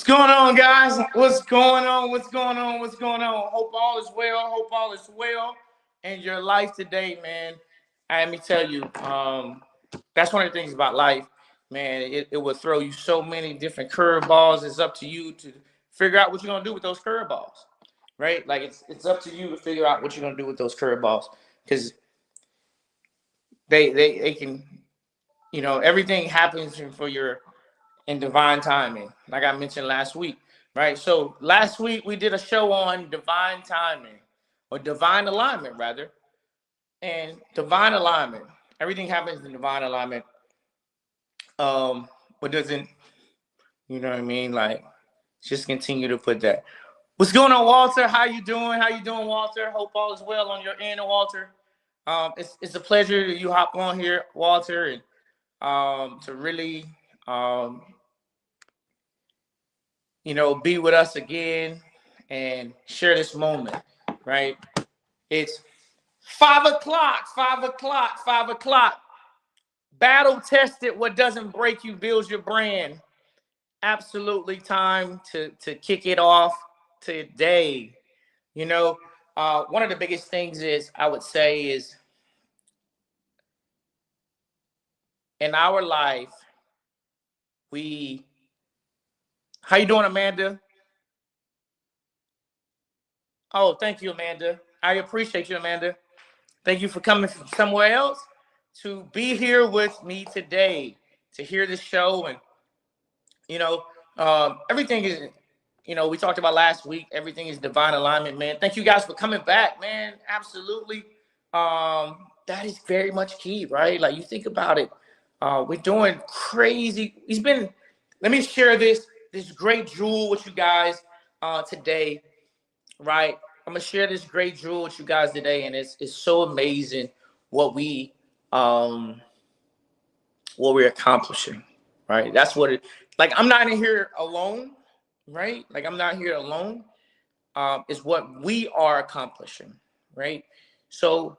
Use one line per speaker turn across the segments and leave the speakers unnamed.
going on, guys? What's going on? What's going on? What's going on? Hope all is well. Hope all is well in your life today, man. Let me tell you, that's one of the things about life, man. It will throw you so many different curveballs. It's up to you to figure out what you're gonna do with those curveballs, right? Like it's up to you to figure out what you're gonna do with those curveballs, because they can, everything happens for your in divine timing, like I mentioned last week, right? So last week we did a show on divine timing, or divine alignment, rather. And divine alignment, everything happens in divine alignment. But doesn't, you know what I mean? Like, just continue to put that. What's going on, Walter? How you doing? How you doing, Walter? Hope all is well on your end, Walter. It's a pleasure that you hop on here, Walter, and to really be with us again and share this moment, right? It's 5 o'clock, 5 o'clock, 5 o'clock. Battle tested. What doesn't break you builds your brand. Absolutely time to kick it off today. One of the biggest things is, I would say, is in our life, how you doing, Amanda? Oh, thank you, Amanda. I appreciate you, Amanda. Thank you for coming from somewhere else to be here with me today to hear this show. And, everything is, we talked about last week, everything is divine alignment, man. Thank you guys for coming back, man. Absolutely. That is very much key, right? Like, you think about it. We're doing crazy. Let me share this great jewel with you guys today, right? I'm gonna share this great jewel with you guys today, and it's so amazing what we're accomplishing, right? That's what it. Like, I'm not in here alone, right? Like, I'm not here alone. Is what we are accomplishing, right? So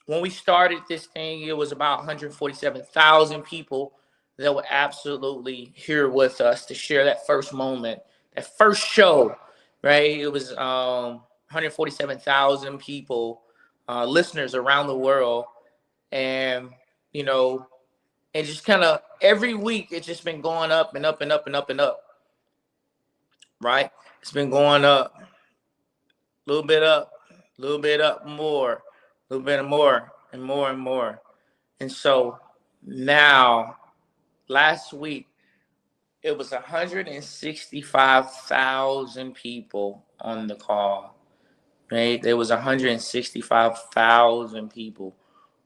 when we started this thing, it was about 147,000 people that were absolutely here with us to share that first moment, that first show, right? It was 147,000 people, listeners around the world. And, and just kind of every week, it's just been going up and up and up and up and up, right? It's been going up, a little bit up, a little bit up more, a little bit more and more and more. And so now, last week, it was 165,000 people on the call, right? There was 165,000 people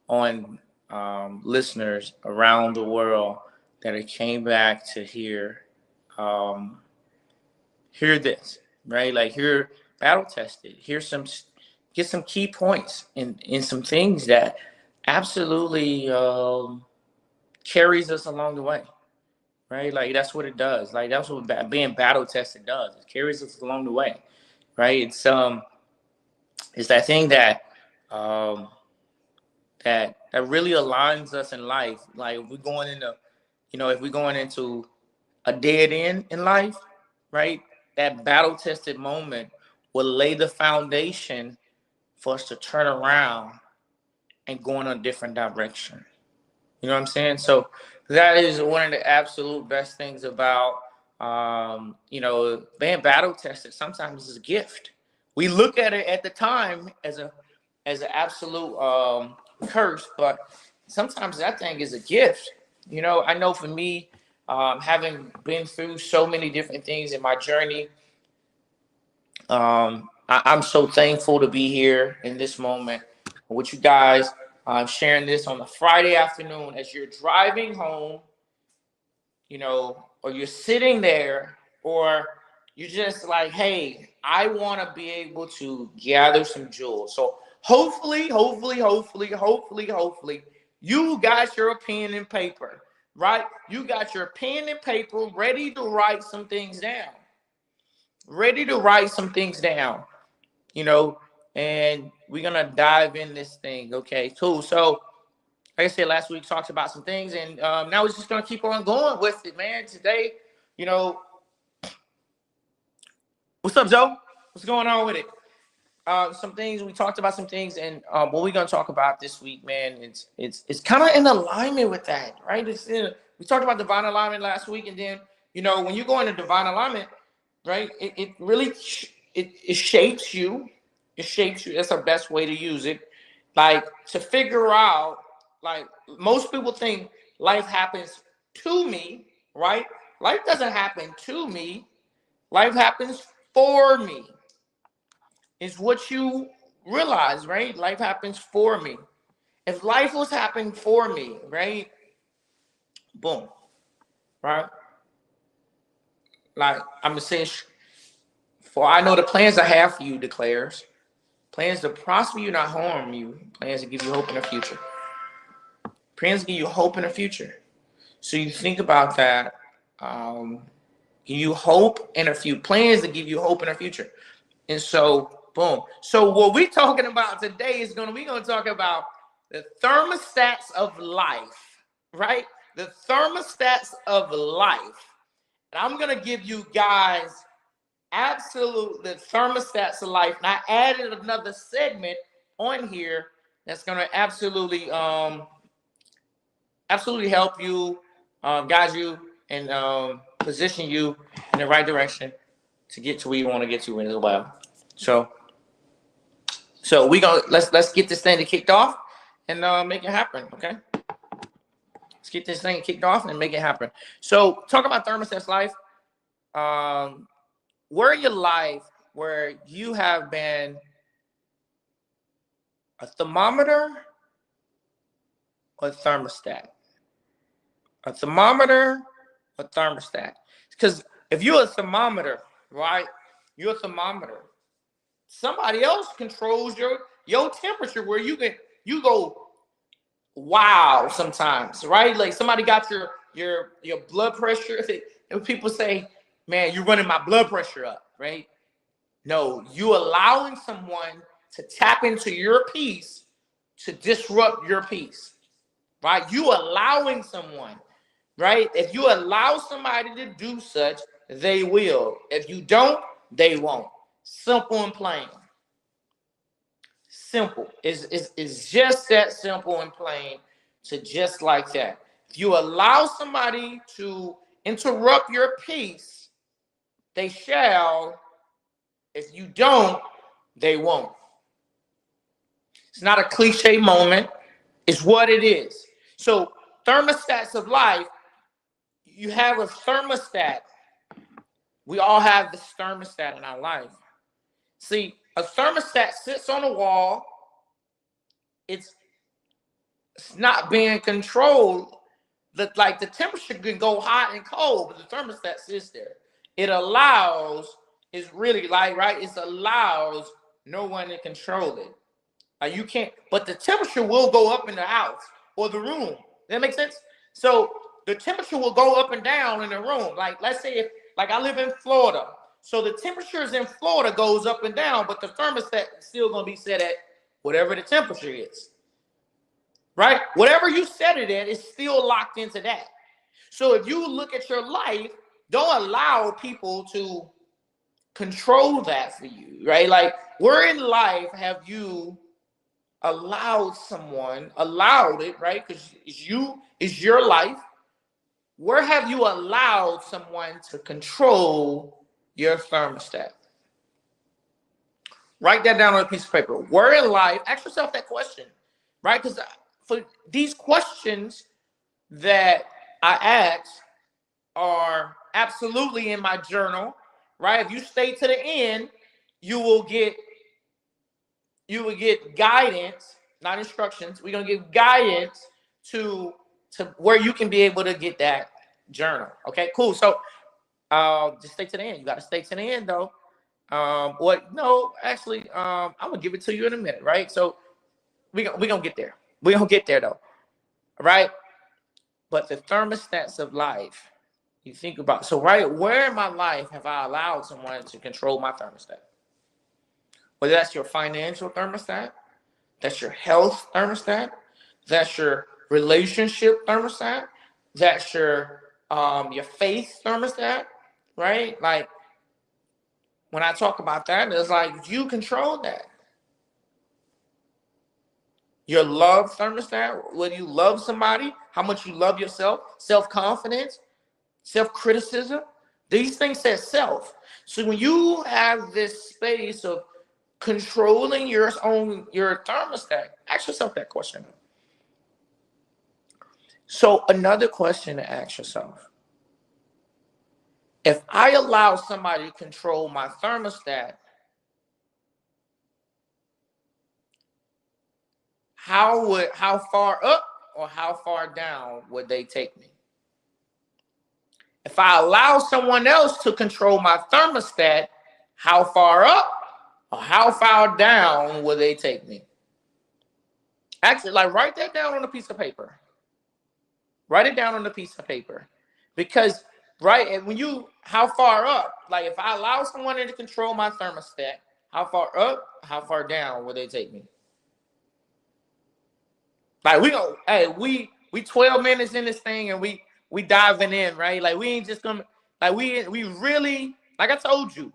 on listeners around the world that came back to hear this, right? Like, hear battle tested, get some key points in some things that absolutely carries us along the way, right? Like, that's what it does. Like, that's what being battle tested does. It carries us along the way, right? It's that thing that that really aligns us in life. Like, if we're going into a dead end in life, right? That battle tested moment will lay the foundation for us to turn around and go in a different direction. You know what I'm saying? So that is one of the absolute best things about, being battle tested. Sometimes it's a gift. We look at it at the time as an absolute curse, but sometimes that thing is a gift. I know for me, having been through so many different things in my journey, I'm so thankful to be here in this moment with you guys. I'm sharing this on a Friday afternoon as you're driving home, or you're sitting there, or you're just like, hey, I want to be able to gather some jewels. So hopefully, you got your pen and paper, right? You got your pen and paper ready to write some things down. And we're going to dive in this thing. Okay, cool. So, like I said, last week talked about some things, and now we're just going to keep on going with it, man. Today, What's up, Joe? What's going on with it? Some things we talked about, some things, and what we're gonna talk about this week, man. It's kind of in alignment with that, right? We talked about divine alignment last week, and then when you go into divine alignment, right? It really it shapes you. It shapes you. That's the best way to use it. Like to figure out, like most people think life happens to me, right? Life doesn't happen to me. Life happens for me. It's what you realize, right? Life happens for me. If life was happening for me, right? Boom, right? Like I'm gonna say, for I know the plans I have for you, declares. Plans to prosper you, not harm you. Plans to give you hope in the future. Plans to give you hope in the future. So you think about that. Give you hope in a few plans to give you hope in the future. And so, boom. So what we're talking about today is we're gonna talk about the thermostats of life, right? The thermostats of life. And I'm gonna give you guys absolutely thermostats of life. And I added another segment on here that's gonna absolutely help you, guide you, and position you in the right direction to get to where you want to get to as well. So we gonna let's get this thing kicked off and make it happen. Okay, let's get this thing kicked off and make it happen. So talk about thermostats life. Where in your life where you have been a thermometer or a thermostat? A thermometer or thermostat? Because if you're a thermometer, right? You're a thermometer. Somebody else controls your temperature where you go wow sometimes, right? Like somebody got your blood pressure. And people say, man, you're running my blood pressure up, right? No, you allowing someone to tap into your peace to disrupt your peace, right? You allowing someone, right? If you allow somebody to do such, they will. If you don't, they won't. Simple and plain. Simple. It's just that simple and plain to just like that. If you allow somebody to interrupt your peace, they shall. If you don't, they won't. It's not a cliche moment. It's what it is. So thermostats of life, you have a thermostat. We all have this thermostat in our life. See, a thermostat sits on a wall. It's not being controlled. Like the temperature can go hot and cold, but the thermostat sits there. It allows, it's really like, right? It allows no one to control it. Like you can't, but the temperature will go up in the house or the room. That makes sense? So the temperature will go up and down in the room. Like let's say if, like I live in Florida. So the temperatures in Florida goes up and down, but the thermostat is still going to be set at whatever the temperature is. Right? Whatever you set it at is still locked into that. So if you look at your life, don't allow people to control that for you, right? Like where in life have you allowed it, right? Because it's your life. Where have you allowed someone to control your thermostat? Write that down on a piece of paper. Where in life, ask yourself that question, right? Because for these questions that I ask are absolutely in my journal, right? If you stay to the end, you will get guidance, not instructions. We're gonna give guidance to where you can be able to get that journal. Okay, cool. So just stay to the end. You got to stay to the end though. No, actually, I'm gonna give it to you in a minute, right? So we gonna get there. We're gonna get there though. All right. But the thermostats of life, you think about, so right, where in my life have I allowed someone to control my thermostat? Whether that's your financial thermostat, that's your health thermostat, that's your relationship thermostat, that's your faith thermostat, right? Like when I talk about that, it's like you control that. Your love thermostat, whether you love somebody, how much you love yourself, self-confidence, self-criticism. These things say self. So when you have this space of controlling your thermostat, ask yourself that question. So another question to ask yourself: if I allow somebody to control my thermostat, how far up or how far down would they take me? If I allow someone else to control my thermostat, how far up or how far down will they take me? Actually, like, write that down on a piece of paper. Write it down on a piece of paper. Because, right, and when you, how far up, like if I allow someone to control my thermostat, how far up, how far down will they take me? Like we 12 minutes in this thing and we diving in, right? Like we ain't just gonna, like we really, like I told you,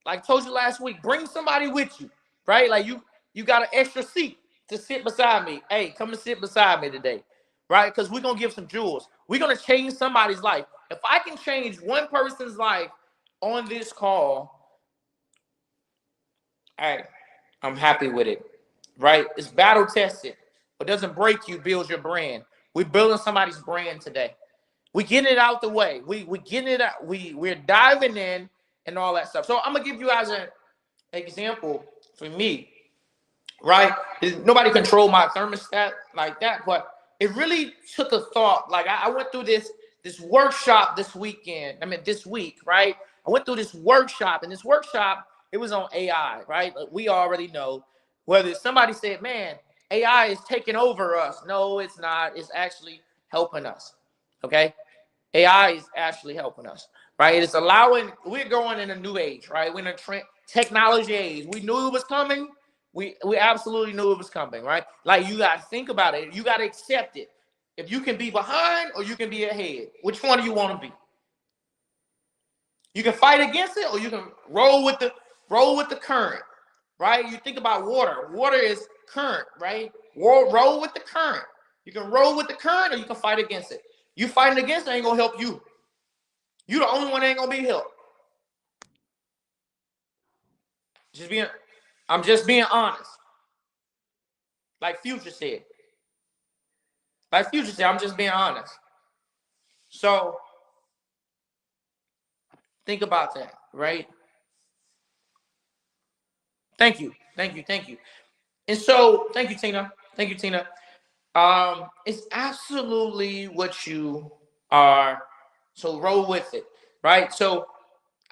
last week, bring somebody with you, right? Like you got an extra seat to sit beside me. Hey, come and sit beside me today, right? Because we're gonna give some jewels. We're gonna change somebody's life. If I can change one person's life on this call, hey, I'm happy with it, right? It's battle tested. What doesn't break you builds your brand. We're building somebody's brand today. We getting it out the way. We getting it out. We're diving in and all that stuff. So I'm gonna give you guys an example for me, right? Nobody controlled my thermostat like that, but it really took a thought. Like I went through this workshop this weekend. I mean, this week, right? I went through this workshop, and this workshop, it was on AI, right? Like we already know, whether somebody said, man, AI is taking over us. No, it's not. It's actually helping us. Okay. AI is actually helping us, right? It's allowing, we're going in a new age, right? We're in a technology age. We knew it was coming. We absolutely knew it was coming, right? Like you got to think about it. You got to accept it. If you can be behind or you can be ahead, which one do you want to be? You can fight against it or you can roll with the current, right? You think about water. Water is current, right? Roll with the current. You can roll with the current or you can fight against it. You fighting against it ain't gonna help you. You the only one that ain't gonna be helped. I'm just being honest. Like Future said. I'm just being honest. So think about that, right? Thank you. And so thank you, Tina. It's absolutely what you are. So roll with it, right? So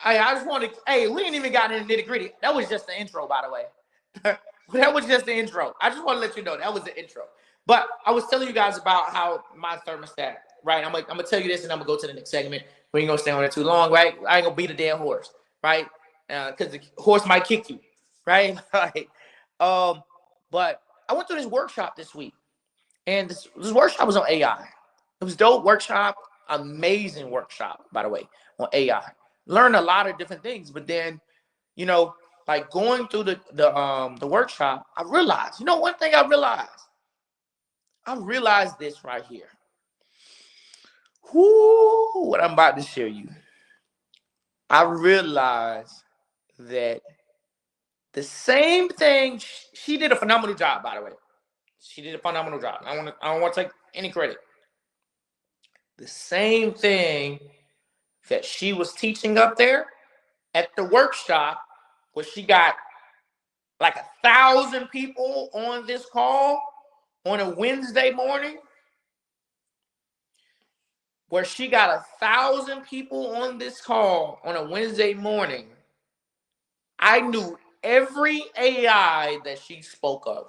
I just want to. Hey, we ain't even gotten into the nitty gritty. That was just the intro, by the way. That was just the intro. I just want to let you know that was the intro. But I was telling you guys about how my thermostat, right? I'm gonna tell you this, and I'm gonna go to the next segment. We ain't gonna stay on it too long, right? I ain't gonna beat a damn horse, right? Because the horse might kick you, right? Right. But I went through this workshop this week. And this workshop was on AI. It was dope workshop, amazing workshop, by the way, on AI. Learned a lot of different things, but then, like going through the workshop, I realized, one thing I realized this right here. What I'm about to share you. I realized that the same thing, she did a phenomenal job, by the way. She did a phenomenal job. I don't want to take any credit. The same thing that she was teaching up there at the workshop, where she got like 1,000 people on this call on a Wednesday morning, where she got 1,000 people on this call on a Wednesday morning. I knew every AI that she spoke of,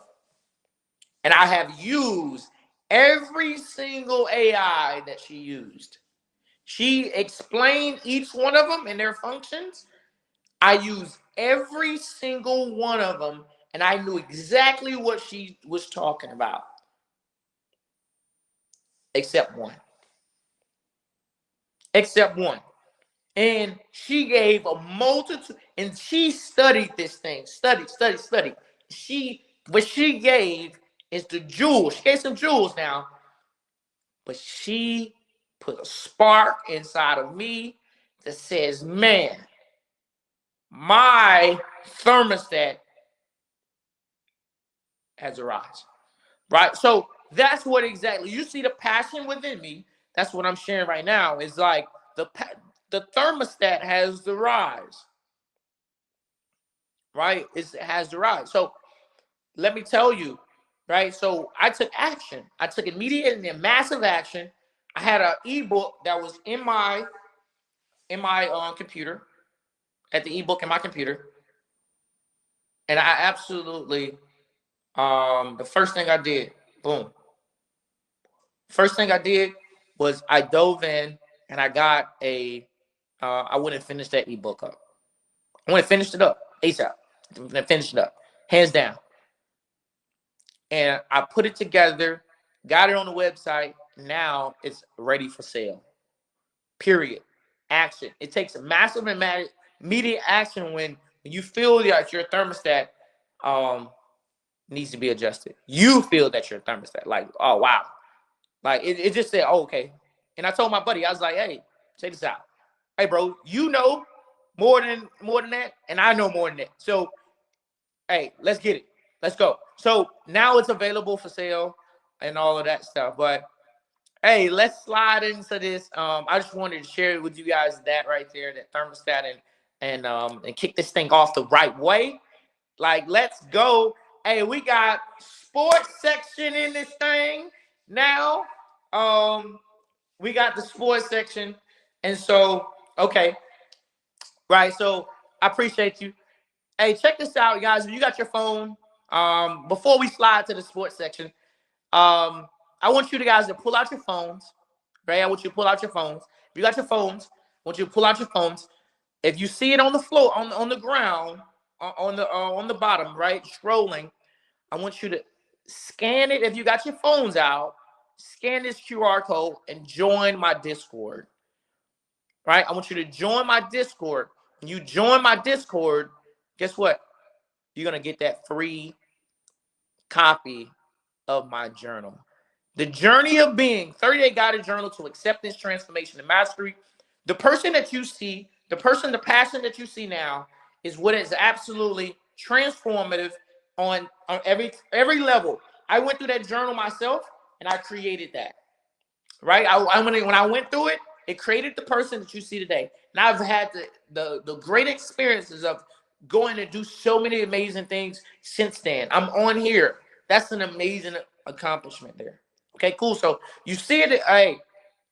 and I have used every single AI that she used. She explained each one of them and their functions. I used every single one of them, and I knew exactly what she was talking about, except one. And she gave a multitude, and she studied this thing, studied. What she gave is the jewels. She gave some jewels now, but she put a spark inside of me that says, man, my thermostat has arrived. Right? So that's what exactly you see the passion within me. That's what I'm sharing right now. Is like the thermostat has the rise. Right? It has the rise. So let me tell you, right? So I took action. I took immediate and massive action. I had an ebook that was in my computer, at the ebook in my computer, and I absolutely the first thing I did, boom. First thing I did was I dove in and I got I went and finished that ebook up. I went and finished it up ASAP. I finished it up, hands down. And I put it together, got it on the website. Now it's ready for sale. Period. Action. It takes a massive immediate action when you feel that your thermostat needs to be adjusted. You feel that your thermostat, like, oh wow. Like it just said, oh, okay. And I told my buddy, I was like, hey, check this out. Hey, bro, you know more than that, and I know more than that. So, hey, let's get it. Let's go. So now it's available for sale and all of that stuff. But hey, let's slide into this. I just wanted to share with you guys that right there, that thermostat, and kick this thing off the right way. Like, let's go. Hey, we got sports section in this thing now. We got the sports section, and so okay, right. So I appreciate you. Hey, check this out, guys. If you got your phone, before we slide to the sports section, I want you guys to pull out your phones. Right? I want you to pull out your phones. If you got your phones, I want you to pull out your phones. If you see it on the floor, on the ground, on the bottom, right, scrolling, I want you to scan it. If you got your phones out, scan this QR code and join my Discord. Right? I want you to join my Discord. When you join my Discord, guess what? You're gonna get that free copy of my journal. The Journey of Being, 30-day guided journal to acceptance, transformation, and mastery. The person that you see, the passion that you see now is what is absolutely transformative on every level. I went through that journal myself and I created that. Right? When I went through it, it created the person that you see today. And I've had the great experiences of going to do so many amazing things since then. I'm on here. That's an amazing accomplishment there. Okay, cool. So you see it. Hey,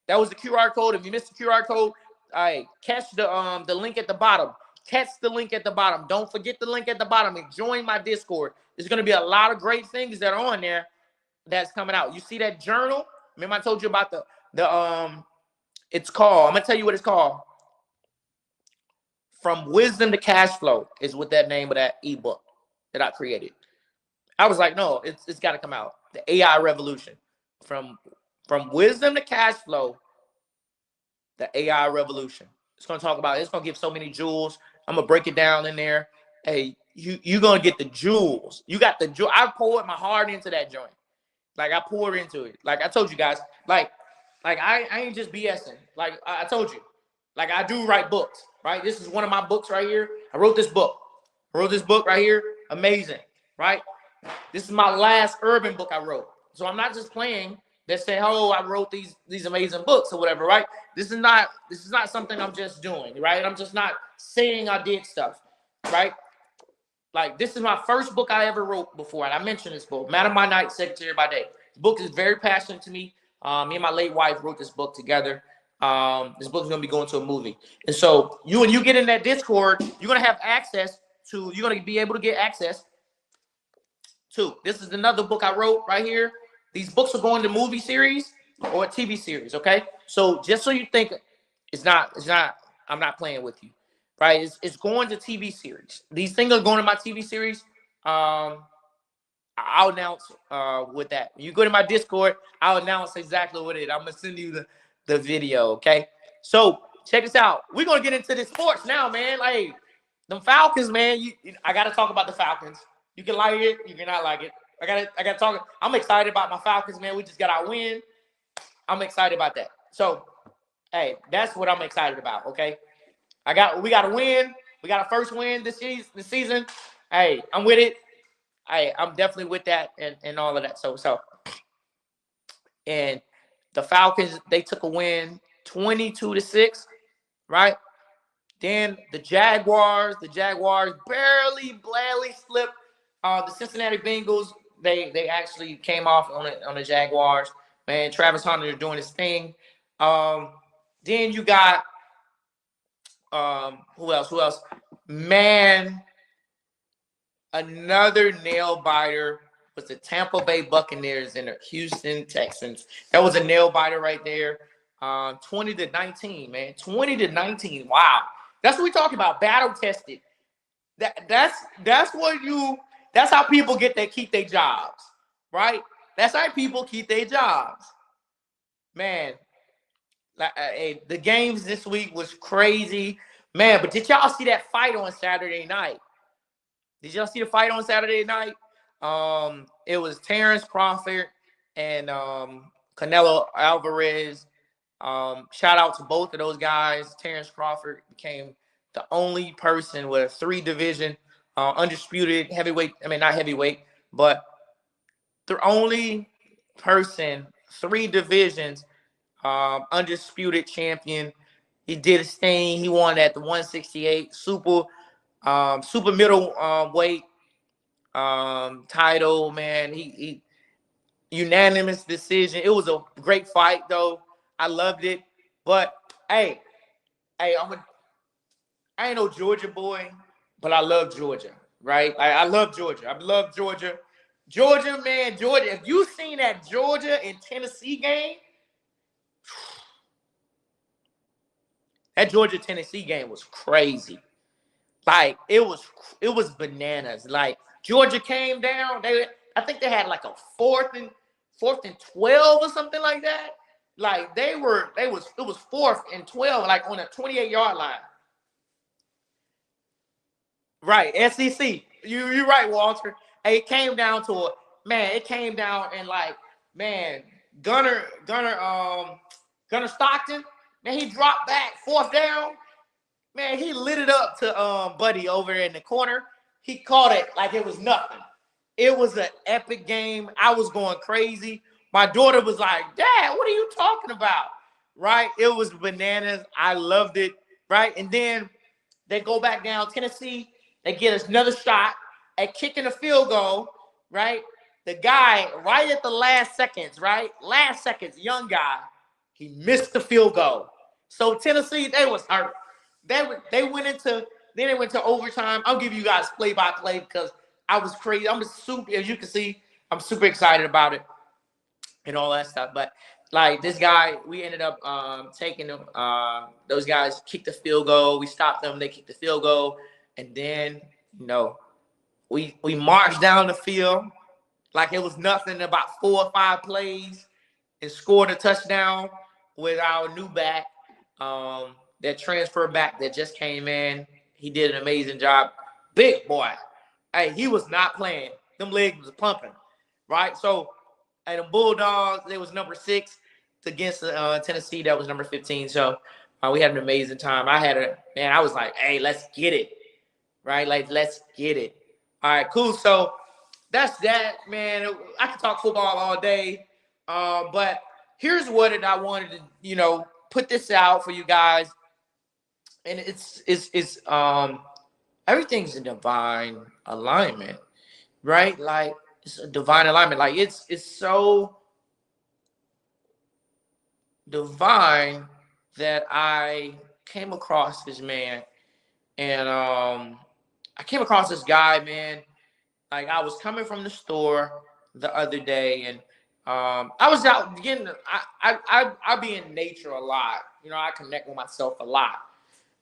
that was the QR code. If you missed the QR code, hey, catch the link at the bottom. Catch the link at the bottom. Don't forget the link at the bottom and join my Discord. There's going to be a lot of great things that are on there that's coming out. You see that journal? Remember I told you about it's called, I'm going to tell you what it's called. From Wisdom to Cash Flow is what that name of that ebook that I created. I was like, no, it's got to come out. The AI revolution. From wisdom to cash flow, the AI revolution. It's going to talk about, it's going to give so many jewels. I'm going to break it down in there. Hey, you're going to get the jewels. You got the jewel. I poured my heart into that joint. Like, I poured into it. Like I told you guys, like I ain't just BSing. Like I told you, like I do write books, right? This is one of my books right here. I wrote this book right here. Amazing, right? This is my last urban book I wrote. So I'm not just playing that say, oh, I wrote these amazing books or whatever, right? This is not something I'm just doing, right? I'm just not saying I did stuff, right? Like, this is my first book I ever wrote before. And I mentioned this book, Man of My Night, Secretary by Day. The book is very passionate to me. Me and my late wife wrote this book together. This book is going to be going to a movie. And so when you get in that Discord, you're going to have access to, you're going to be able to get access to. This is another book I wrote right here. These books are going to movie series or a TV series, okay? So just so you think it's not, I'm not playing with you. Right, it's going to TV series. These things are going to my TV series. I'll announce with that. You go to my Discord, I'll announce exactly what it is. I'm gonna send you the video. Okay. So check this out. We're gonna get into the sports now, man. Like them Falcons, man. I gotta talk about the Falcons. You can like it, you cannot like it. I gotta talk. I'm excited about my Falcons, man. We just got our win. I'm excited about that. So, hey, that's what I'm excited about. Okay, we got a win. We got a first win this season. Hey, I'm with it. I'm definitely with that and all of that. So, and the Falcons, they took a win 22-6, right? Then the Jaguars barely slipped. The Cincinnati Bengals, they actually came off on the Jaguars. Man, Travis Hunter doing his thing. Then you got who else? Man, another nail biter was the Tampa Bay Buccaneers and the Houston Texans. That was a nail biter right there. 20-19, man. 20-19. Wow. That's what we talking about. Battle tested. That's how people keep their jobs, right? That's how people keep their jobs. Man, the games this week was crazy. Man, but did y'all see that fight on Saturday night? Did y'all see the fight on Saturday night? It was Terrence Crawford and Canelo Alvarez. Shout out to both of those guys. Terrence Crawford became the only person with a 3-division undisputed heavyweight. I mean, not heavyweight, but the only person, 3 divisions, undisputed champion. He did his thing. He won at the 168 super middle weight title. Man, he unanimous decision. It was a great fight, though. I loved it. But hey, I ain't no Georgia boy, but I love Georgia, right? I love Georgia. I love Georgia. Georgia, man, Georgia. If you seen that Georgia and Tennessee game, that Georgia-Tennessee game was crazy. Like it was bananas. Like Georgia came down. I think they had like a fourth and 12 or something like that. Like it was 4th and 12, like on a 28-yard line. Right, SEC. You're right, Walter. Hey, it came down and like, man, Gunner Stockton, man, he dropped back 4th down. Man, he lit it up to Buddy over in the corner. He caught it like it was nothing. It was an epic game. I was going crazy. My daughter was like, Dad, what are you talking about? Right? It was bananas. I loved it. Right? And then they go back down. Tennessee, they get us another shot at kicking a field goal. Right? The guy, right at the last seconds, right? Last seconds, young guy, he missed the field goal. So Tennessee, they was hurt. They went into overtime. I'll give you guys play-by-play because I was crazy. As you can see, I'm super excited about it and all that stuff. But like this guy, we ended up taking them. Those guys kicked the field goal. We stopped them. They kicked the field goal, and then we marched down the field like it was nothing. About 4 or 5 plays and scored a touchdown with our new back. That transfer back that just came in. He did an amazing job. Big boy. Hey, he was not playing. Them legs was pumping, right? So, hey, the Bulldogs, they was number 6 against Tennessee. That was number 15. So, we had an amazing time. I was like, hey, let's get it, right? Like, let's get it. All right, cool. So, that's that, man. I could talk football all day, but here's what I wanted to, put this out for you guys. And it's everything's in divine alignment, right? Like it's a divine alignment. Like it's so divine that I came across this man, and I came across this guy, man. Like I was coming from the store the other day, and I was out getting. I be in nature a lot. I connect with myself a lot.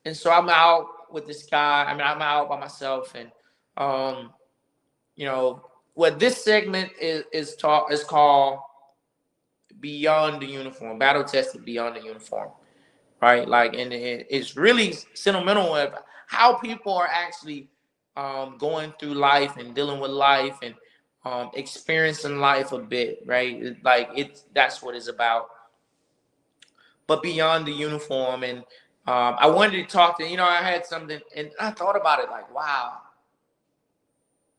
And so I'm out with this guy. I'm out by myself, and what this segment is called Beyond the Uniform, Battle Tested Beyond the Uniform. right? Like, and it's really sentimental of how people are actually going through life and dealing with life and experiencing life a bit, right? Like that's what it's about. But beyond the uniform, and I wanted to talk to, I had something, and I thought about it, like, wow.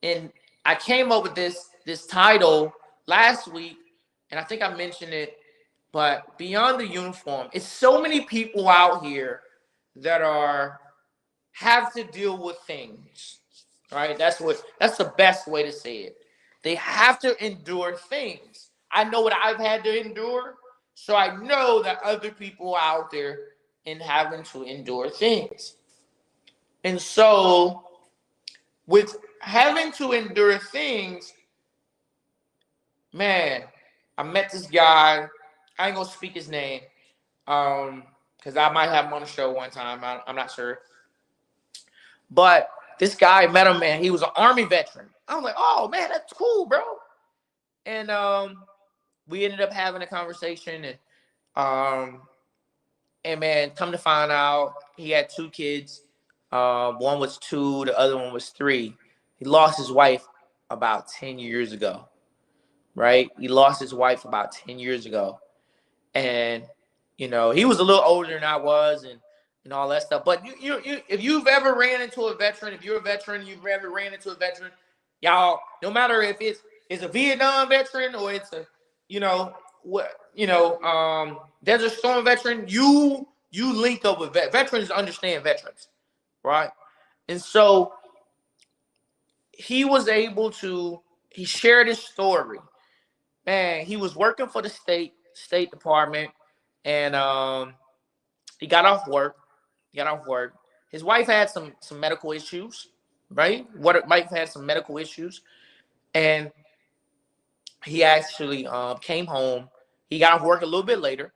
And I came up with this title last week, and I think I mentioned it. But beyond the uniform, it's so many people out here that have to deal with things, right? That's the best way to say it. They have to endure things. I know what I've had to endure, so I know that other people out there in having to endure things. And so with having to endure things, man, I met this guy. I ain't gonna speak his name, because I might have him on the show one time. I'm not sure. But this guy, met him, man. He was an Army veteran. I was like, oh man, that's cool, bro. And we ended up having a conversation, um, and man, come to find out, he had two kids. One was 2, the other one was 3. He lost his wife about 10 years ago, right? He lost his wife about 10 years ago. And, he was a little older than I was, and all that stuff. But if you've ever ran into a veteran, if you're a veteran, you've ever ran into a veteran, y'all, no matter if it's a Vietnam veteran or it's a, Desert Storm veteran, you link up with veterans, understand veterans, right? And so he shared his story. Man, he was working for the State Department, and he got off work. His wife had some medical issues, right? Wife had some medical issues, and he actually came home. He got off work a little bit later.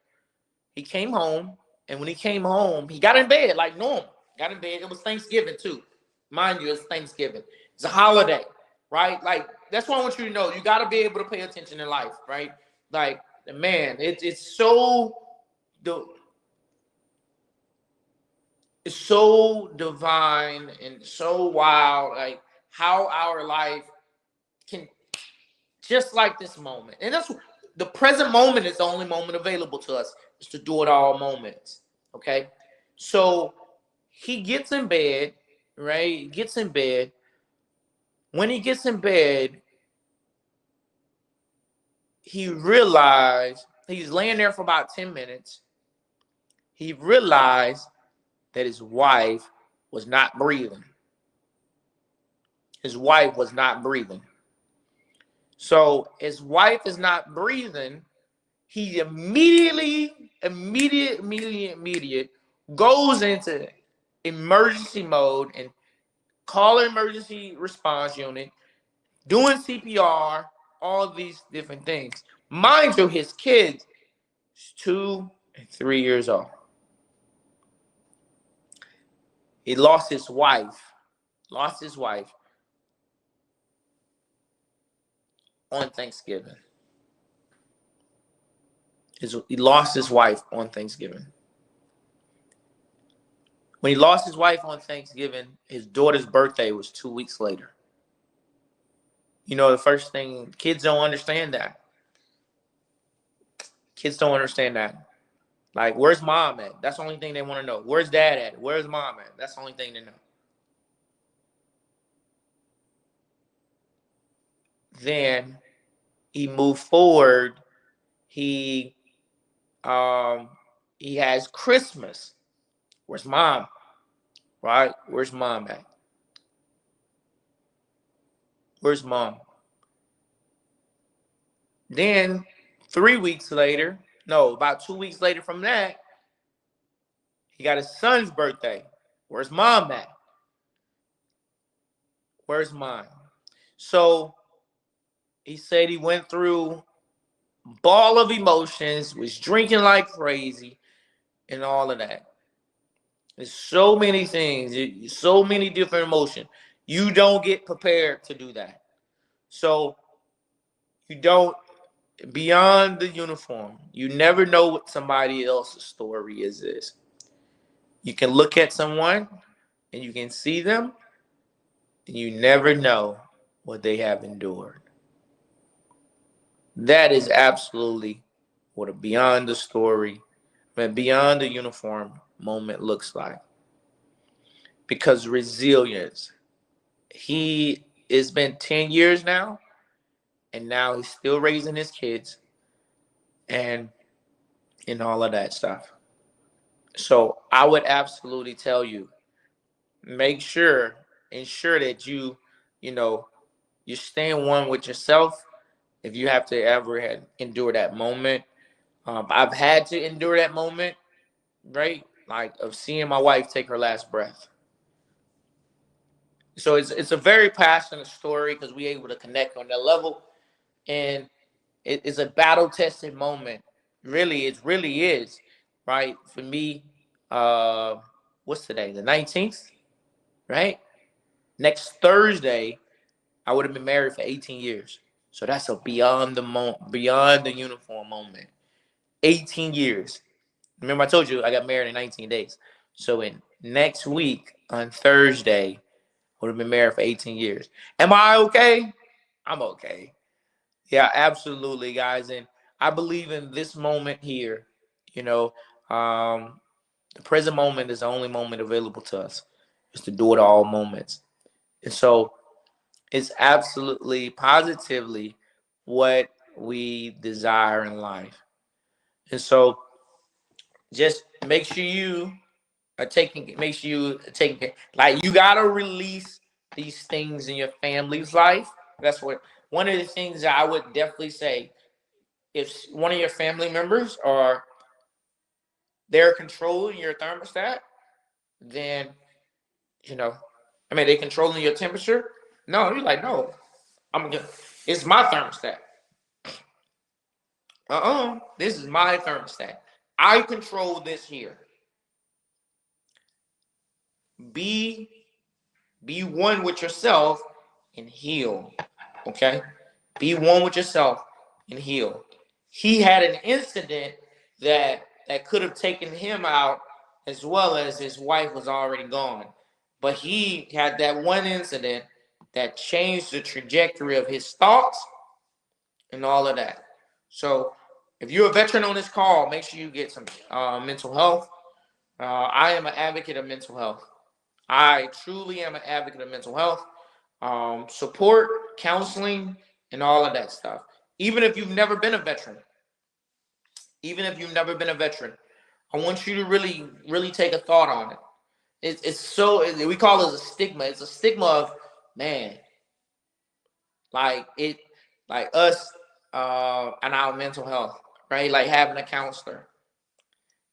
He came home, and when he came home, he got in bed like normal. Got in bed. It was Thanksgiving too, mind you. It's Thanksgiving. It's a holiday, right? Like that's what I want you to know. You got to be able to pay attention in life, right? Like man, it's so it's so divine and so wild, like how our life can, just like this moment. And that's the present moment is the only moment available to us. It's to do it all moments. Okay. So he gets in bed, right? He gets in bed. When he gets in bed, he realized he's laying there for about 10 minutes. He realized that his wife was not breathing. His wife was not breathing. So his wife is not breathing. He immediate goes into emergency mode and call an emergency response unit, doing CPR, all these different things. Mind you, his kids, 2 and 3 years old. He lost his wife on Thanksgiving. He lost his wife on Thanksgiving. When he lost his wife on Thanksgiving, his daughter's birthday was 2 weeks later. The first thing, kids don't understand that. Kids don't understand that. Like, where's mom at? That's the only thing they want to know. Where's dad at? Where's mom at? That's the only thing they know. Then he moved forward. He has Christmas. Where's mom? Right? Where's mom at? Where's mom? Then 3 weeks later, no, about 2 weeks later from that, he got his son's birthday. Where's mom at? Where's mom? So he said he went through a ball of emotions, was drinking like crazy, and all of that. There's so many things, so many different emotions. You don't get prepared to do that. So you don't, beyond the uniform, you never know what somebody else's story is. You can look at someone and you can see them, and you never know what they have endured. That is absolutely what a beyond the story, beyond the uniform moment looks like. Because resilience, it's been 10 years now, and now he's still raising his kids and all of that stuff. So I would absolutely tell you, ensure that you know, you stay in one with yourself. If you have to ever endure that moment, I've had to endure that moment, right? Like of seeing my wife take her last breath. So it's a very passionate story because we able to connect on that level, and it is a battle tested moment. Really, it really is, right? For me, what's today? The 19th, right? Next Thursday, I would have been married for 18 years. So that's a beyond the uniform moment. 18 years. Remember, I told you I got married in 19 days. So in next week on Thursday, I would have been married for 18 years. Am I okay? I'm okay. Yeah, absolutely, guys. And I believe in this moment here. You know, the present moment is the only moment available to us. It's the do it all moments. And so it's absolutely positively what we desire in life. And so just make sure you taking care. Like you gotta release these things in your family's life. That's what one of the things that I would definitely say. If one of your family members are they're controlling your thermostat, then they controlling your temperature. No, you're like, no, it's my thermostat. This is my thermostat. I control this here. Be one with yourself and heal. Okay? Be one with yourself and heal. He had an incident that could have taken him out as well as his wife was already gone. But he had that one incident that changed the trajectory of his thoughts and all of that. So if you're a veteran on this call, make sure you get some mental health. I am an advocate of mental health. I truly am an advocate of mental health, support, counseling, and all of that stuff. Even if you've never been a veteran, I want you to really, really take a thought on it. We call it a stigma. It's a stigma of, man, like it, like us, and our mental health, right? Like having a counselor,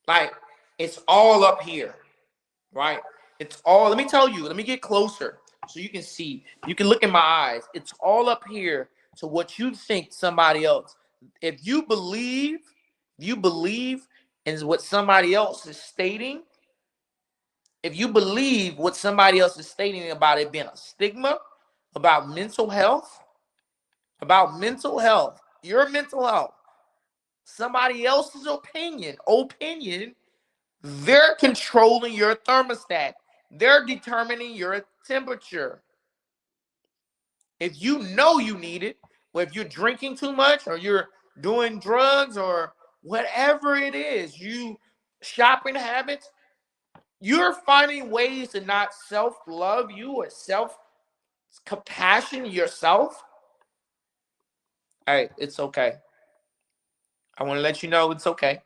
like it's all up here, right? It's all. Let me tell you. Let me get closer so you can see. You can look in my eyes. It's all up here to what you think somebody else. If you believe, in what somebody else is stating. If you believe what somebody else is stating about it being a stigma, about mental health, your mental health, somebody else's opinion, they're controlling your thermostat. They're determining your temperature. If you know you need it, or if you're drinking too much, or you're doing drugs, or whatever it is, you shopping habits, you're finding ways to not self-love you or self-compassion yourself. Hey, it's okay. I want to let you know it's okay.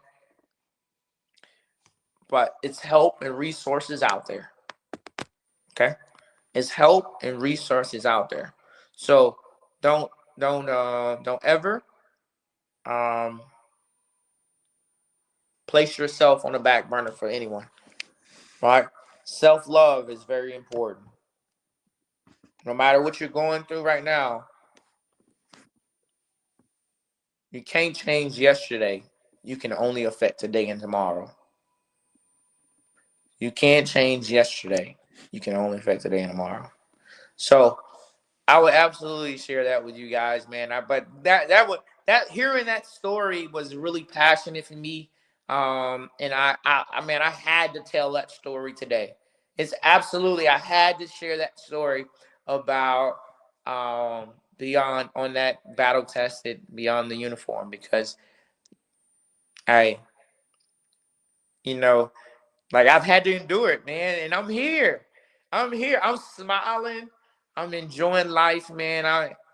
But it's help and resources out there. Okay? It's help and resources out there. So don't ever um place yourself on the back burner for anyone. Right? Self-love is very important. No matter what you're going through right now, you can't change yesterday. You can only affect today and tomorrow. You can't change yesterday. You can only affect today and tomorrow. So I would absolutely share that with you guys, man. But that hearing that story was really passionate for me. And I mean, I had to tell that story today. It's absolutely, I had to share that story about beyond on that battle tested beyond the uniform because I, you know, like I've had to endure it, man, and I'm here. I'm here. I'm smiling. I'm enjoying life, man.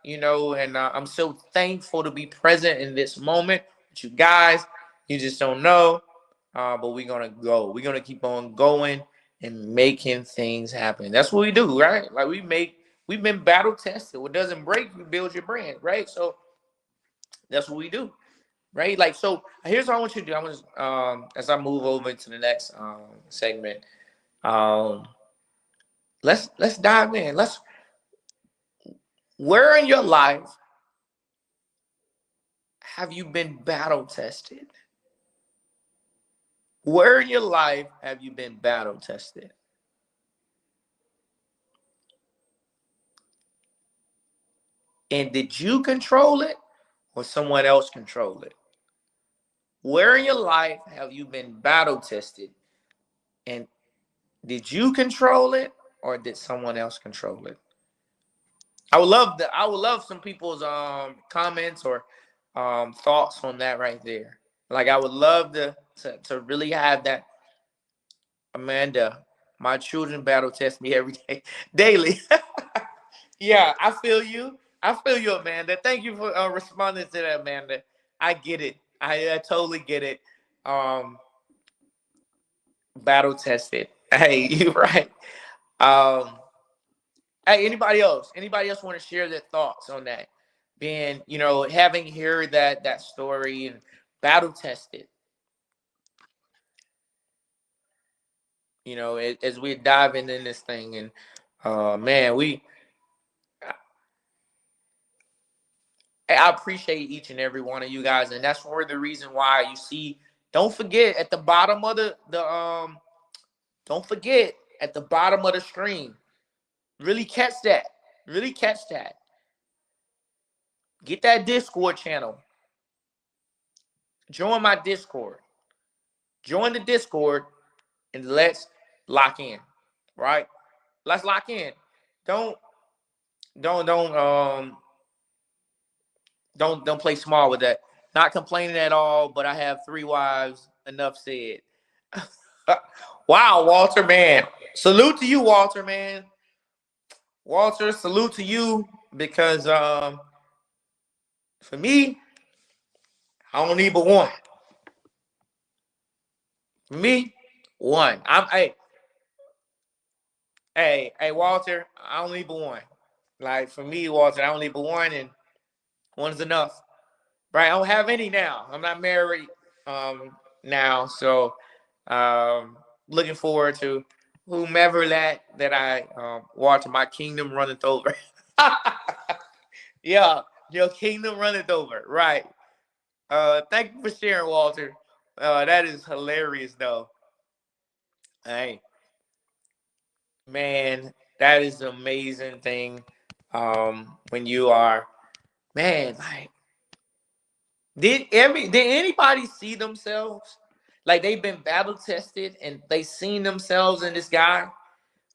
And I'm so thankful to be present in this moment with you guys. You just don't know, but we're gonna go. We're gonna keep on going and making things happen. That's what we do, right? Like we've been battle tested. What doesn't break, you build your brand, right? So that's what we do, right? Like so. Here's what I want you to do. I want to, as I move over into the next segment. Um, let's dive in. Where in your life have you been battle tested? Where in your life have you been battle tested? And did you control it or someone else control it? Where in your life have you been battle tested? And did you control it or did someone else control it? I would love some people's comments or thoughts on that right there. Like I would love to really have that. Amanda, my children battle test me every day, daily. Yeah, I feel you. I feel you, Amanda. Thank you for responding to that, Amanda. I get it. I totally get it. Um, Battle tested. Hey, you right. Um, hey, anybody else? Anybody else want to share their thoughts on that? Being, having heard that story and battle tested. As we're diving in this thing, and man, I appreciate each and every one of you guys, and that's for the reason why you see. Don't forget at the bottom of the. Don't forget at the bottom of the screen. Really catch that. Really catch that. Get that Discord channel. Join my Discord. Join the Discord, and let's lock in. Right? Let's lock in. Don't don't don't don't play small with that. Not complaining at all, but I have 3 wives. Enough said. Wow, Walter, man. Salute to you, Walter, man. Walter, salute to you because for me, I don't need but one. For me, one. Hey, Walter, I don't need but one. Like for me, Walter, I don't need but one, and one's enough. Right? I don't have any now. I'm not married now, so looking forward to whomever that I watch. My kingdom runneth over. Yeah, your kingdom runneth over. Right. Thank you for sharing, Walter. That is hilarious, though. Hey, man, that is an amazing thing. When you are, man, like, did anybody see themselves like they've been battle tested and they seen themselves in this guy?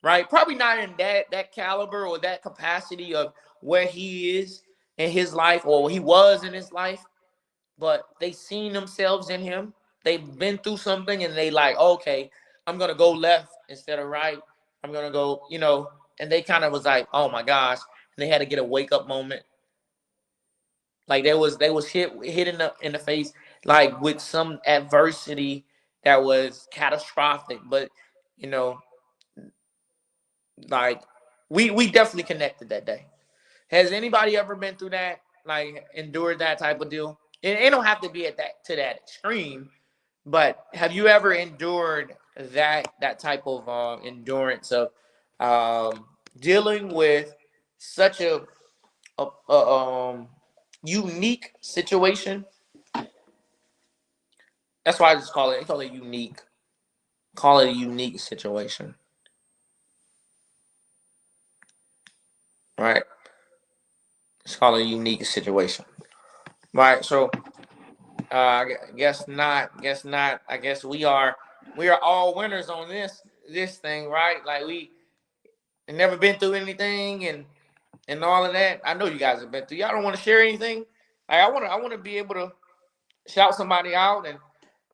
Right? Probably not in that caliber or that capacity of where he is in his life or he was in his life, but they seen themselves in him. They've been through something and they like, okay, I'm gonna go left instead of right. I'm gonna go, and they kind of was like, oh my gosh, and they had to get a wake up moment. Like they was hit in the face like with some adversity that was catastrophic, but you know, like we definitely connected that day. Has anybody ever been through that? Like endured that type of deal? It don't have to be at that extreme, but have you ever endured that type of endurance of dealing with such a unique situation? That's why I just call it unique. Call it a unique situation, right? It's called a unique situation, right? So Guess not. Guess not. I guess we are all winners on this thing, right? Like we never been through anything and all of that. I know you guys have been through. Y'all don't want to share anything. Like I want to be able to shout somebody out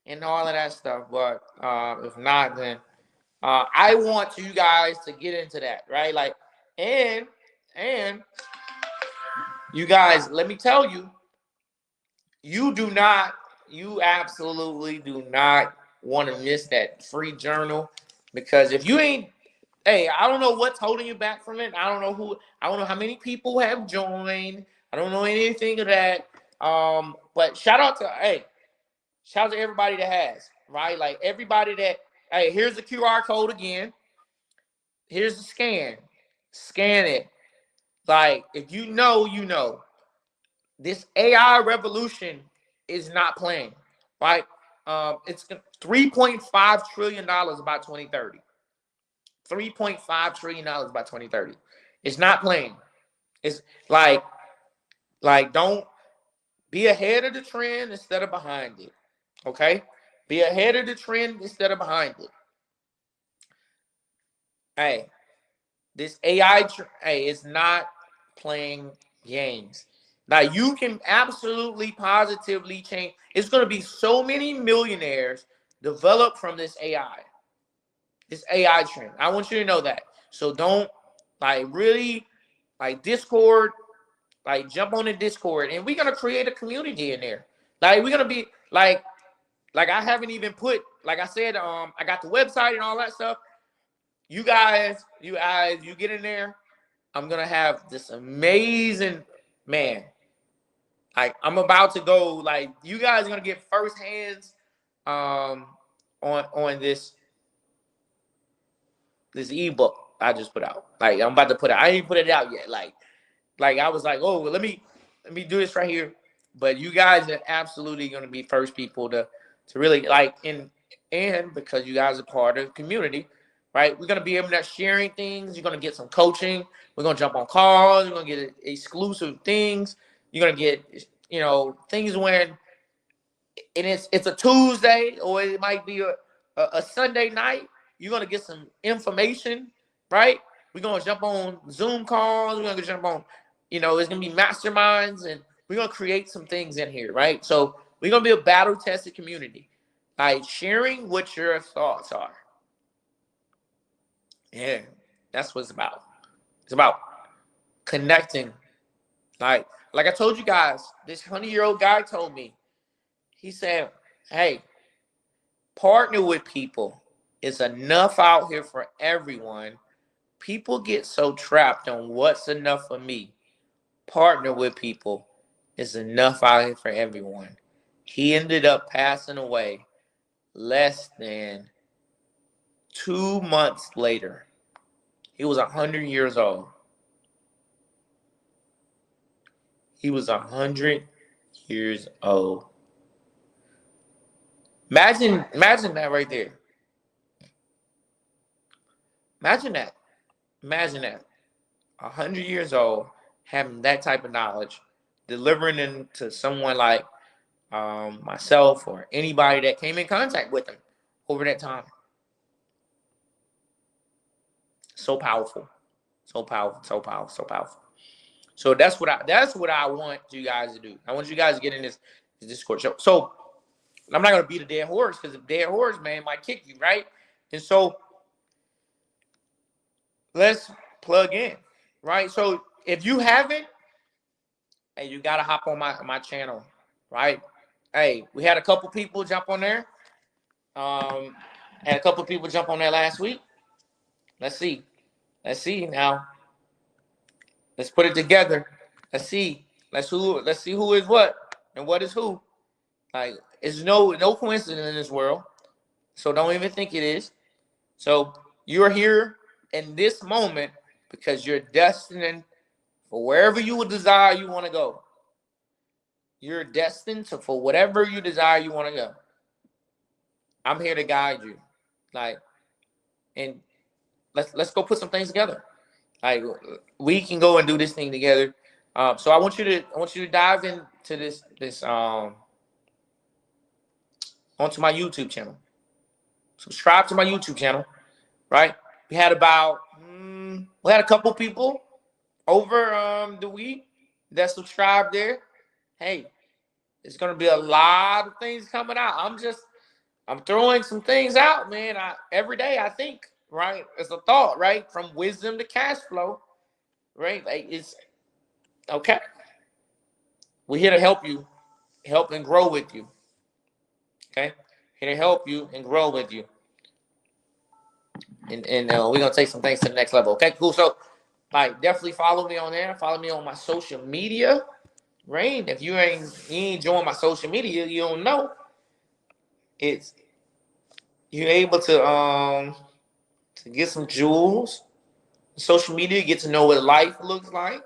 and all of that stuff. But if not, then I want you guys to get into that, right? Like and you guys, let me tell you, you absolutely do not want to miss that free journal because if you ain't, hey, I don't know what's holding you back from it. I don't know how many people have joined. I don't know anything of that. But shout out to everybody that has, right? Like everybody that, hey, here's the QR code again. Here's the scan. Scan it. Like if you know, you know. This AI revolution is not playing, right? It's $3.5 trillion by 2030. $3.5 trillion by 2030. It's not playing. It's like don't be ahead of the trend instead of behind it. Okay? Be ahead of the trend instead of behind it. Hey, this AI, hey, it's not playing games. Now you can absolutely positively change. It's going to be so many millionaires developed from this AI trend. I want you to know that. So don't really Discord, jump on the Discord, and we're gonna create a community in there. Like we're gonna be I haven't even put I said I got the website and all that stuff. You guys, you get in there. I'm gonna have this amazing man. Like I'm about to go. Like you guys are gonna get first hands on this ebook I just put out. Like I'm about to put it. I ain't put it out yet. Like I was like, oh, well, let me do this right here. But you guys are absolutely gonna be first people to really and because you guys are part of the community, right? We're gonna be able to sharing things. You're gonna get some coaching. We're gonna jump on calls. You're gonna get exclusive things. You're gonna get things when and it's a Tuesday or it might be a Sunday night. You're gonna get some information, right? We're gonna jump on Zoom calls. We're gonna jump on, it's gonna be masterminds, and we're gonna create some things in here, right? So we're gonna be a battle tested community, like sharing what your thoughts are. Yeah, that's what it's about. It's about connecting. Like I told you guys, this 100-year-old guy told me. He said, "Hey, partner with people. It's enough out here for everyone. People get so trapped on what's enough for me. Partner with people. It's enough out here for everyone." He ended up passing away less than 2 months later. He was 100 years old. He was 100 years old. Imagine that right there. Imagine that. Imagine that. 100 years old, having that type of knowledge, delivering it to someone like myself or anybody that came in contact with him over that time. So powerful. So powerful. So powerful. So powerful. So that's what I want you guys to do. I want you guys to get in this Discord show. So I'm not gonna beat a dead horse because a dead horse, man, might kick you, right? And so let's plug in, right? So if you haven't, hey, you gotta hop on my channel, right? Hey, we had a couple people jump on there. Had a couple people jump on there last week. Let's see. Let's see now. Let's put it together. Let's see. Let's see who is what and what is who. Like it's no coincidence in this world. So don't even think it is. So you're here in this moment because you're destined for wherever you would desire you want to go. You're destined for whatever you desire you want to go. I'm here to guide you. And let's go put some things together. Like we can go and do this thing together. So I want you to dive into this onto my YouTube channel. Subscribe to my YouTube channel, right? We had a couple people over the week that subscribed there. Hey, it's gonna be a lot of things coming out. I'm throwing some things out, man. Every day I think, right? It's a thought, right? From wisdom to cash flow, right? Like it's okay. We're here to help you, help and grow with you. Okay, here to help you and grow with you. And we're gonna take some things to the next level. Okay, cool. So, definitely follow me on there. Follow me on my social media. Right? If you ain't joined my social media, you don't know. It's you're able to get some jewels. Social media, get to know what life looks like.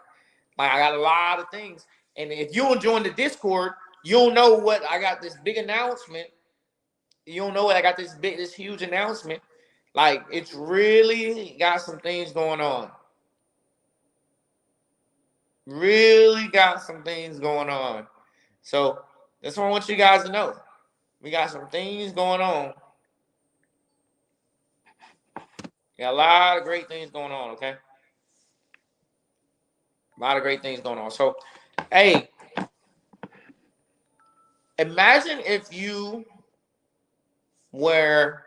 Like I got a lot of things. And if you don't join the Discord, you don't know what I got this big announcement. You don't know what I got this huge announcement. Like it's really got some things going on. Really got some things going on. So that's what I want you guys to know. We got some things going on. Got a lot of great things going on, okay? A lot of great things going on. So, hey, imagine if you were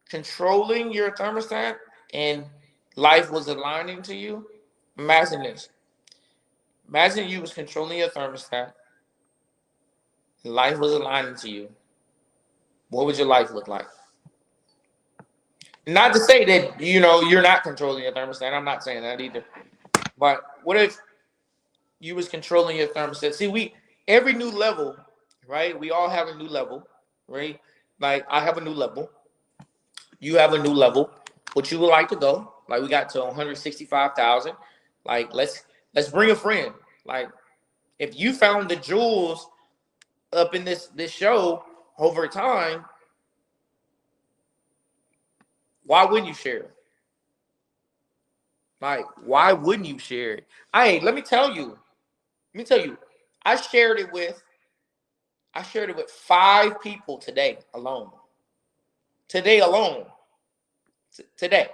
controlling your thermostat and life was aligning to you. Imagine this. Imagine you was controlling your thermostat. Life was aligning to you. What would your life look like? Not to say that, you're not controlling your thermostat. I'm not saying that either. But what if you was controlling your thermostat? See, every new level, right? We all have a new level, right? Like I have a new level. You have a new level. What you would like to go? Like we got to 165,000. Like let's bring a friend. Like if you found the jewels up in this show over time, why wouldn't you share it? Like why wouldn't you share it? Hey, let me tell you. I shared it with 5 people today alone. Today alone. Today.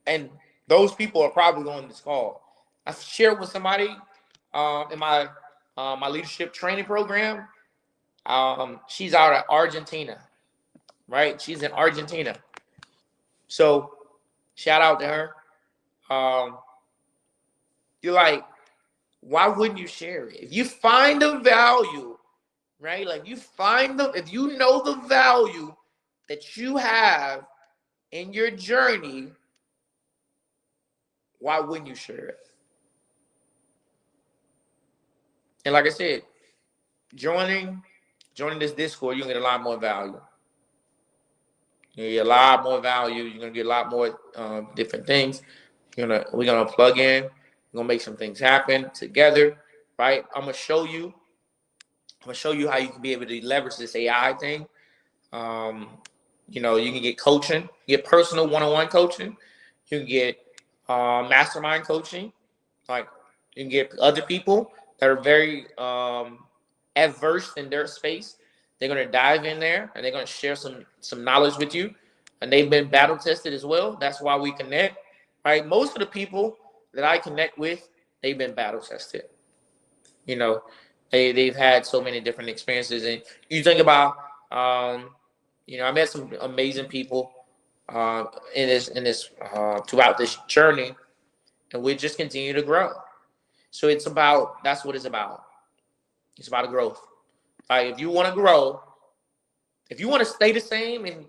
And those people are probably on this call. I shared with somebody in my leadership training program. She's out of Argentina, right? She's in Argentina. So shout out to her. You're like, why wouldn't you share it? If you find the value, right? Like if you know the value that you have in your journey, why wouldn't you share it? And like I said, joining this Discord, you're gonna get a lot more value. You get a lot more value. You're gonna get a lot more different things. We're gonna plug in. We're gonna make some things happen together, right? I'm gonna show you how you can be able to leverage this AI thing. You can get coaching, get personal one-on-one coaching. You can get mastermind coaching. Like you can get other people that are very adverse in their space. They're gonna dive in there and they're gonna share some knowledge with you. And they've been battle tested as well. That's why we connect. Right? Most of the people that I connect with, they've been battle tested. They've had so many different experiences. And you think about I met some amazing people in this throughout this journey, and we just continue to grow. So that's what it's about. It's about growth. Like if you want to grow, if you want to stay the same, and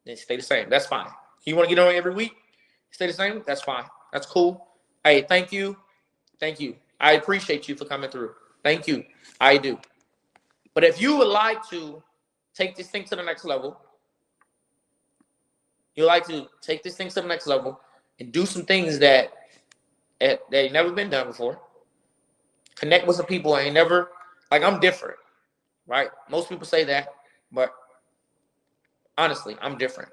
then stay the same, that's fine. You want to get on every week, stay the same, that's fine. That's cool. Hey, thank you. I appreciate you for coming through. Thank you. I do. But if you would like to take this thing to the next level, and do some things that ain't never been done before. Connect with some people I ain't never, like I'm different, right? Most people say that, but honestly, I'm different.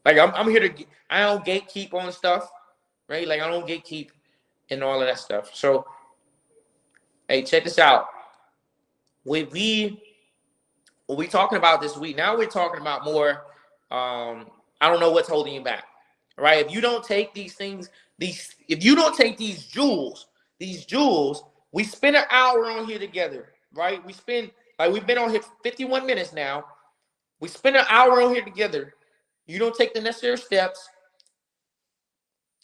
Like I'm here to, I don't gatekeep on stuff, right? Like I don't gatekeep and all of that stuff. So, hey, check this out. what we talking about this week? Now we're talking about more. I don't know what's holding you back, right? If you don't take these things, if you don't take these jewels, we spend an hour on here together, right? We've been on here 51 minutes now. We spend an hour on here together. You don't take the necessary steps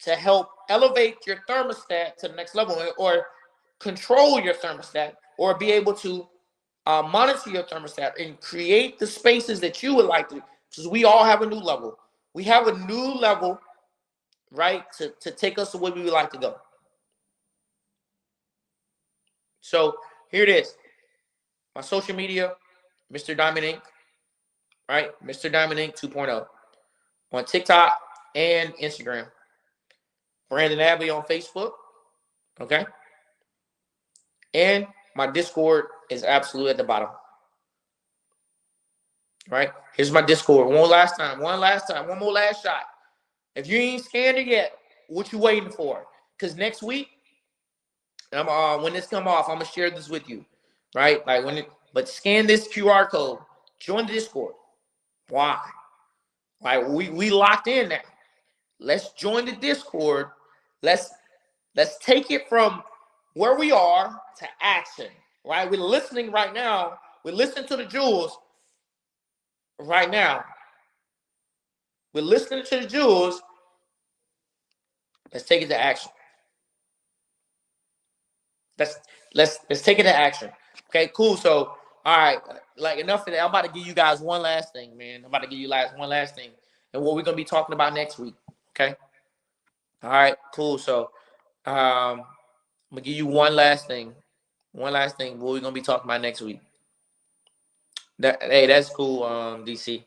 to help elevate your thermostat to the next level, or control your thermostat, or be able to monitor your thermostat and create the spaces that you would like to, because we all have a new level. We have a new level, right, to take us to where we would like to go. So here it is. My social media, Mr. Diamond Inc., right? Mr. Diamond Inc. 2.0 on TikTok and Instagram. Brandon Abbey on Facebook, okay? And my Discord is absolutely at the bottom. Right? Here's my Discord. One last time. One more last shot. If you ain't scanned it yet, what you waiting for? Because next week, when this come off, I'm gonna share this with you. Right? But scan this QR code. Join the Discord. Why? Like we locked in now. Let's join the Discord. Let's take it from where we are to action. Right? We're listening right now. We're listening to the jewels right now. We're listening to the jewels. Let's take it to action. Let's take it to action. Okay, cool. So, all right, like enough of that. I'm about to give you guys one last thing, man. I'm about to give you one last thing, and what we're gonna be talking about next week. Okay. All right, cool. So, I'm gonna give you one last thing. One last thing. What we're gonna be talking about next week. Hey, that's cool. DC.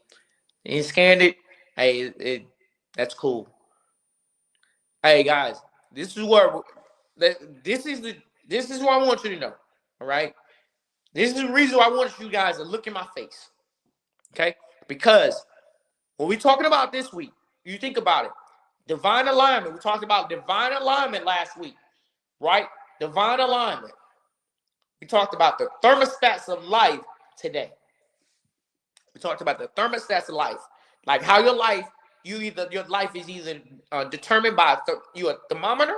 You scanned it. Hey, that's cool. Hey guys, this is what this is what I want you to know. All right. This is the reason why I want you guys to look in my face. Okay? Because when we're talking about this week, you think about it. Divine alignment. We talked about divine alignment last week, right? Divine alignment. We talked about the thermostats of life today. We talked about the thermostats of life. Like how your life is either determined by a thermometer,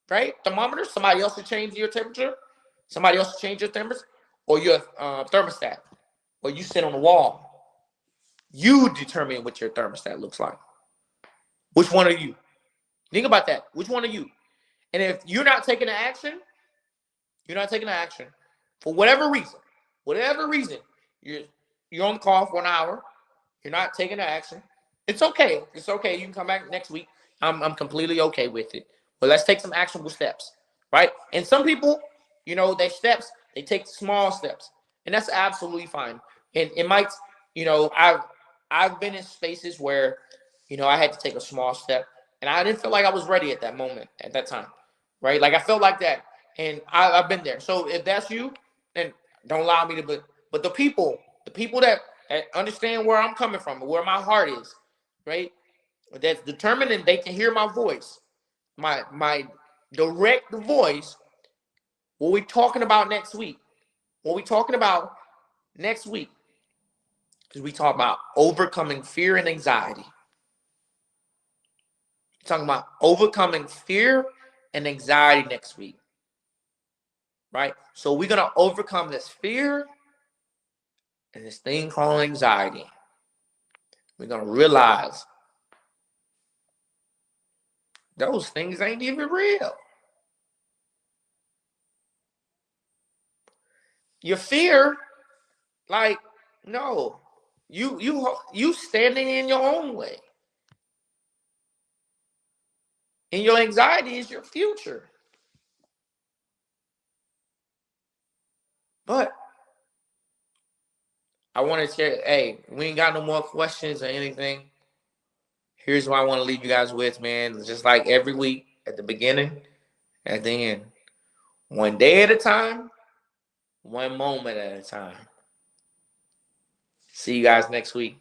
right? Thermometer. Somebody else will change your temperature. Somebody else will change your temperature. Or your thermostat. Or you sit on the wall. You determine what your thermostat looks like. Which one are you? Think about that. Which one are you? And if you're not taking the action, for whatever reason, you're on the call for an hour, you're not taking the action. It's okay. It's okay. You can come back next week. I'm completely okay with it. But let's take some actionable steps, right? And some people, they take small steps, and that's absolutely fine. And it might, I've been in spaces where, I had to take a small step, and I didn't feel like I was ready at that moment, at that time, right? Like I felt like that, and I've been there. So if that's you, then don't allow me to. But the people that understand where I'm coming from, where my heart is, right? That's determined, and they can hear my voice, my direct voice. What we talking about next week? Because we talk about overcoming fear and anxiety. We're talking about overcoming fear and anxiety next week, right? So we're gonna overcome this fear and this thing called anxiety. We're gonna realize those things ain't even real. Your fear, like, no, you standing in your own way. And your anxiety is your future. But I want to share, hey, we ain't got no more questions or anything. Here's what I want to leave you guys with, man. Just like every week, at the beginning, at the end. One day at a time, one moment at a time. See you guys next week.